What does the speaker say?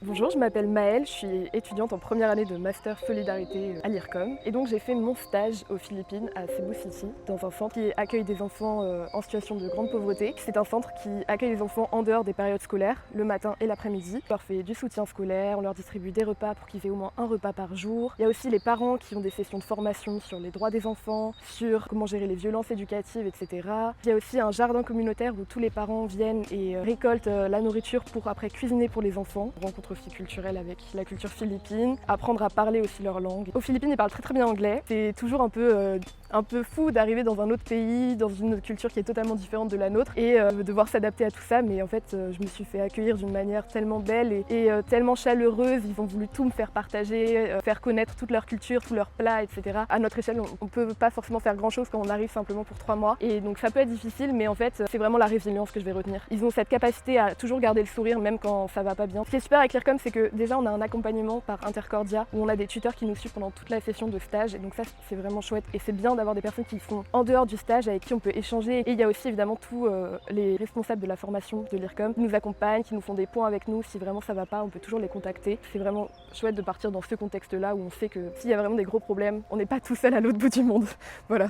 Bonjour, je m'appelle Maëlle, je suis étudiante en première année de Master Solidarité à l'IRCOM. Et donc j'ai fait mon stage aux Philippines, à Cebu City, dans un centre qui accueille des enfants en situation de grande pauvreté. C'est un centre qui accueille les enfants en dehors des périodes scolaires, le matin et l'après-midi. On leur fait du soutien scolaire, on leur distribue des repas pour qu'ils aient au moins un repas par jour. Il y a aussi les parents qui ont des sessions de formation sur les droits des enfants, sur comment gérer les violences éducatives, etc. Il y a aussi un jardin communautaire où tous les parents viennent et récoltent la nourriture pour après cuisiner pour les enfants. Rencontre aussi culturelle avec la culture philippine, apprendre à parler aussi leur langue. Aux Philippines, ils parlent très bien anglais. C'est toujours un peu fou d'arriver dans un autre pays, dans une culture qui est totalement différente de la nôtre et devoir s'adapter à tout ça. Mais en fait, je me suis fait accueillir d'une manière tellement belle et tellement chaleureuse. Ils ont voulu tout me faire partager, faire connaître toute leur culture, tous leurs plats, etc. À notre échelle, on peut pas forcément faire grand chose quand on arrive simplement pour 3 mois. Et donc ça peut être difficile, mais en fait, c'est vraiment la résilience que je vais retenir. Ils ont cette capacité à toujours garder le sourire, même quand ça va pas bien. Ce qui est super avec l'IRCOM, c'est que déjà on a un accompagnement par Intercordia où on a des tuteurs qui nous suivent pendant toute la session de stage et donc ça c'est vraiment chouette et c'est bien d'avoir des personnes qui sont en dehors du stage avec qui on peut échanger. Et il y a aussi évidemment tous les responsables de la formation de l'IRCOM qui nous accompagnent, qui nous font des points avec nous. Si vraiment ça va pas, on peut toujours les contacter. C'est vraiment chouette de partir dans ce contexte là où on sait que s'il y a vraiment des gros problèmes, on n'est pas tout seul à l'autre bout du monde. Voilà.